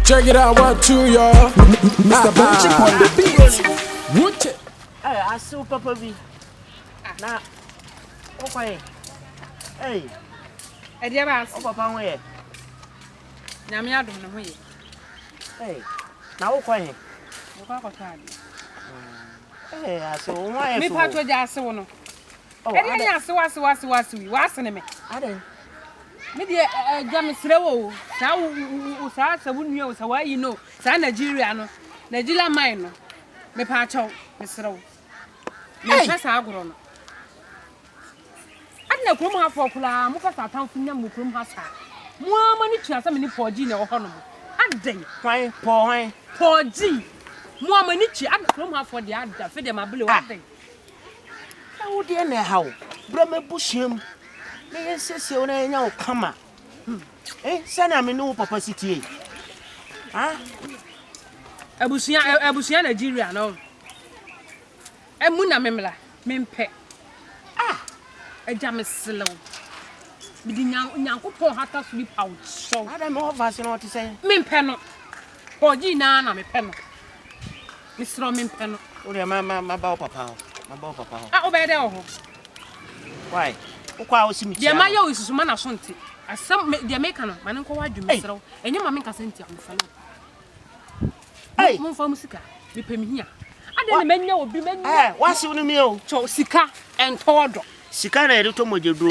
Check it out, what to y'all? Mr. Benchik on the beat. What? I saw Papa B. Now, okay. Hey, I dear ass. oh, Papa, where? Namia don't know. Hey, now, okay. You Hey, I saw why. me part of your sono. Oh, I didn't was me. I didn't. Me dear, Jammy Slow. Now, wouldn't you? So why you know? San Nigeria, Nigeria mine. Me part of Miss Row. Me press agron. I know Krum have for Kula, Mukasa town for Yamukum Hasa. More money to some in for Gina or Honor. And then, Why, poor, poor G. More money to Krum have for the other, feed them a blue. oh, dear, how? Brother Bush him. May I say, you know, come on. Eh, send me no Papa City. Ah, Abusia Nigeria, no. And Muna Memla, Mimpe. Ah, a jam slow. With the young poor hatter sleep out. So I don't know if I know what to say. Mimpeno. Poor Gina, me penno. Miss Romin penno. Oh, dear, my bow papa. My bow papa. I obey the Why? Why was he? Dear Mayo is man of Sonti. As some the American, my uncle, why do you miss and your mamma can send you on the fellow. Hey, move for Musica. We pay me here. I didn't mean you would be men. What's your meal? So Sika and Tordo. Sikana eruto moje do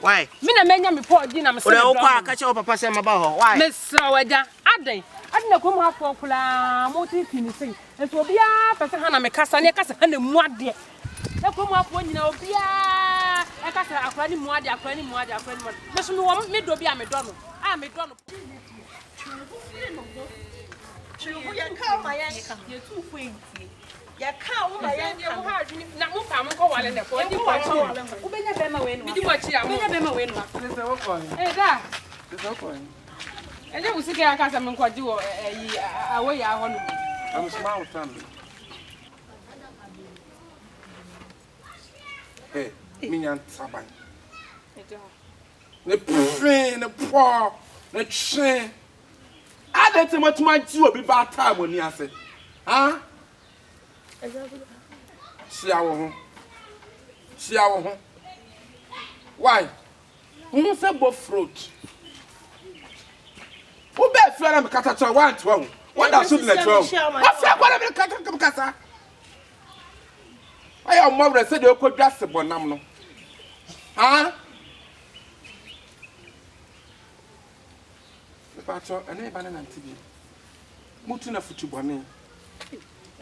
why me na menya me po di na me se o kwa ka che o papa se maba ho why me srawaja adan adna ko mu afọ kula mo ti fini sei eso bia pese ha na me kasa ne kasa ha na mu ade e ko mu afọ nyina obia e kasa akwa ni mu ade me so me wo me do bia me do no me do no Chubu ya ka ma ya ye tu fu enti ya ka wo ma ya na mu pa mo ko wale ne ko di ko so wale mo ubenya be ma we no bi di mo chi ya mo ubenya be ma we no Listen, what going? da Listen, what going? eje usike aka sa me nkwaji wo yi awo ya ho no I'm smart family. Hey, minyan saban. Ne prin, ne poor, ne chin. I don't think much my two will be bad time when you say, huh? See our home. See our home. Why? Who said both fruit? Who bet fair and catch a 112? What does it let you? What's that? What am I catching? Cassa? I am mother said you could just a bonamno. Huh? Pacho, and a banana TV. Mutina futu bonny.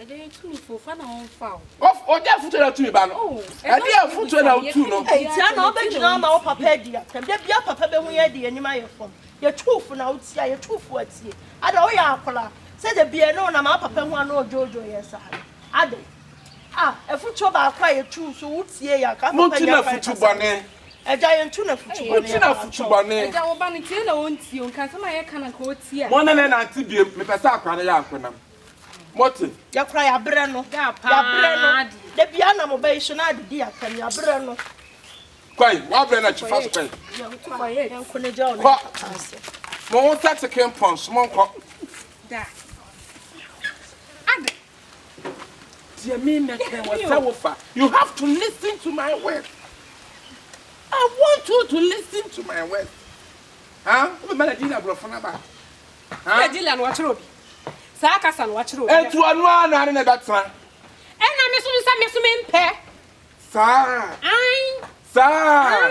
e dey tu fu fa na on fa Oh, that foot to me, Ban. Oh, and dear foot out too, no. e ti na obegina ma wo papa dia tem de bia papa be hu ye de anima ye fom ye tufu na utia ye tufu atie ada wo ya akola se de bia no na ma papa hu ana ojojo ye sa ade e futu ba akwa ye tu so utie ya ka papa ya futu bonny. Eja ye ntu na futu bonny. Mutina futu bonny. eja wo ba ne tie na won tie on kan sama ye kana ko tie One and an auntie be me pesa akwara ya akwena. Moti. Ya kra ya bre no. Ya bre no. De bia na mo be so na de ya kan ya bre no. Kwai, wa bre na chifa so kwai. Ya tu ba ye en kone ja Mo won tax came pons mo nko. da Ade. Dear me make what you have to listen to my words. I want you to listen to my words. Huh? What melody na bro fona ba? Huh? Dila no wachiro bi. Sa aka san wachiro. Etu anu ana na betran. Na me so me mpe. Sa. Ai. Sa.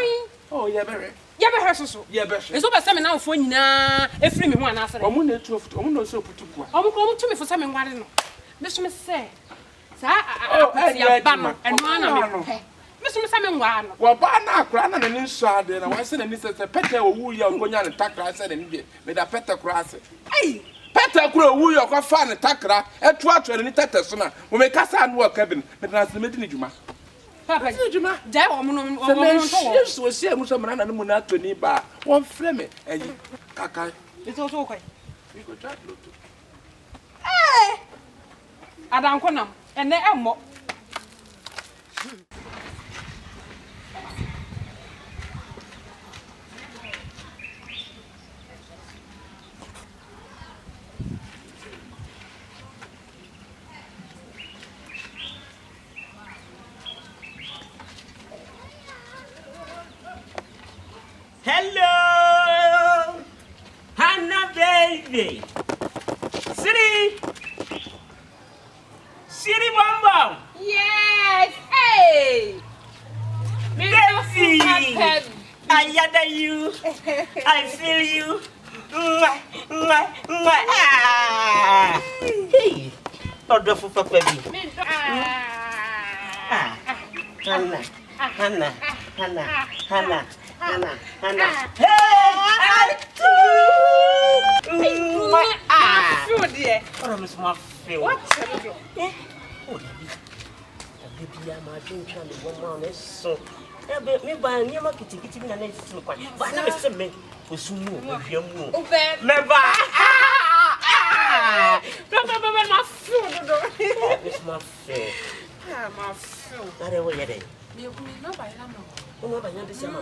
Oh, yeah, very. Ya be hweso. Yeah, better. Eso be se me na ofo nyina efiri me ho ana asere. Omu na etu ofutu, omu na so putu bua. Omu tu me fo se me nware no. Me so me se. Sa ya ba no. Enu ana me mpe. Me so me se me nware no. Wa ba na akra na ni nso ade na wa se na ni se pete owu ya ngonya ne takra se na ni de. Me da pete kura se. Ai. Pete kura owu ya kwa fa ne takra. Etu atwere ni tete so na. Mo me kasa anu o cabin. Me na se me di ni djuma. Papa, Juma. Jai omo Yes, we see muso mana na mu na toni ba. Won frɛ me ayi. Kakai. It's also okay. We go chat loto. Eh. Adanko nam. Ene emmo. Hello, Hannah baby. City Bombo. Yes. Hey. Baby. I yada you. I feel you. Hey. Order for baby. Hannah. Hey, Food dear. what am I feel? What? Oh, baby, I'm a drink and one man so. Me buy near market getting an exit to quite. But never said me was soon move. My food. It's my fair. My food. Not away yet. You know by Oh, but not this summer.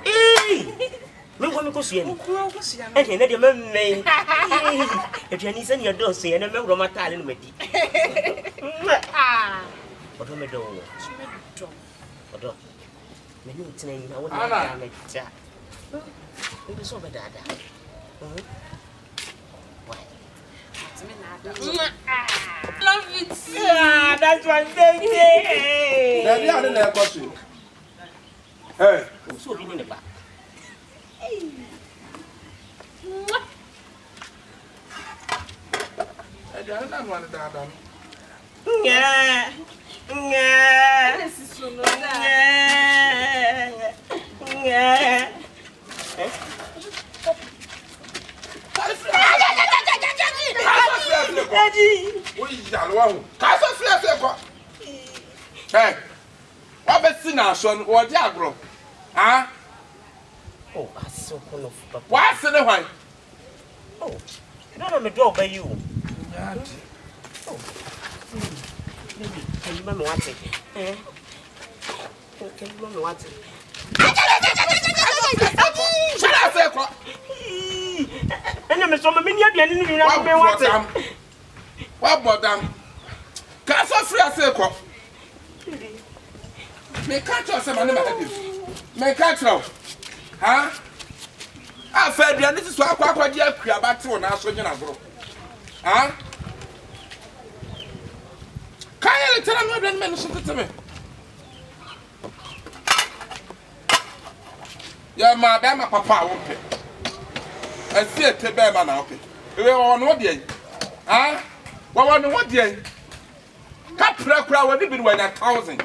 Hey! Me want to go see him. And you know the man name. If you need your door, say, and a member of my talent with it. What am I doing? What do? Maybe it's name. I would not make that. It was over that. Why? Love it. Ah, that's one thing. Daddy, I didn't have question. Hey. So in the back. I don't want to die. Yeah. This is so no. Yeah. Hey, what about Sination or Diagro? Huh? Oh, I'm so full of papa. What's in the way? Oh, no, I'm a dog by you. Oh, maybe. Can you remember what it? Can you remember what it? Shut up, Seco. And I'm so many of you. What about them? Castle free as Seco. May catch us some money. May catch us. Huh? I said, this is what I dear Crabbat to an Australian abroad. Huh? Can you tell me when mentioned to me? Yeah, madam, papa, okay. I see a table man, okay. We were on what day? Huh? What on what day? Capra crowd would be 1,000.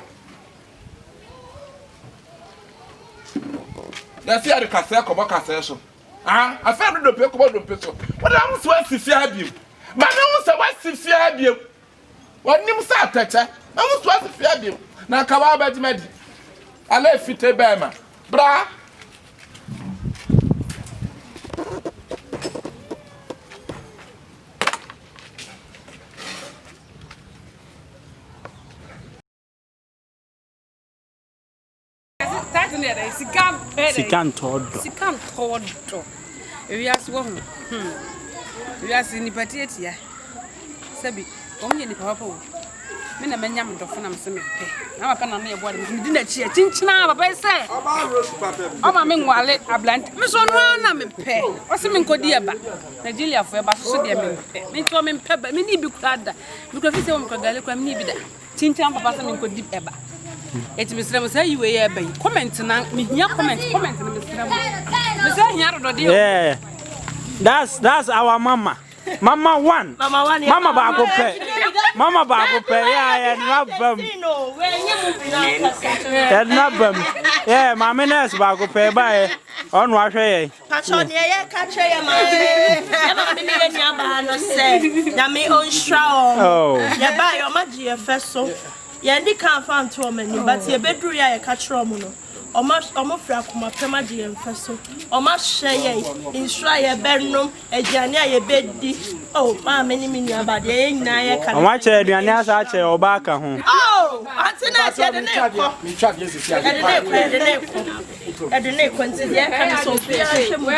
That's the castle of Cassation. Ah, I found the people of the peso. What I was worth if you have you. But I was a west if you have you. What name sat toucher? I was worth if you have you. Now, come out by the med. I left it a bama. Bra. Sikan todo. We ask one. We ask in the Patia. Sabi, only the papa. Mina Menyam of Funam Semi. Now I can't name what we didn't cheer. Tinchina, but I say, oh, my meanwhile, a blunt. Miss one, I'm a pay. Or something could dear back. Nigeria for about so dear. Me told me pepper, me need be glad because it's one could need that. Tincham, Papa, something could deep ever. It's Mr. Mosay, you were by comment now. Me here comment, Mr. Yeah. That's our mama. Mama one. Mama bago pe. Mama bago pe. Yeah, nabam. Nabam. Yeah, mama nes bago pe ba. On wa hwe. Pacho ne ye ka che ye ma. Ye ma me ye nya ba no se. Na me on stra o. Oh. Ye ba yo ma je fe so. Ye ndi kan fan to mani, but ye bedru ya ye ka che mu no. Omo fra kuma prema je ye fe so. Oma hye ye insura ye benum aduane a ye bedi. Oh, ma me ni nya ba de ye nyina ye ka. Oma che aduane asa che oba ka ho. Oh, antina che de ne ko. Me chat yes. Edene ko nti ye ka so bia hye mu.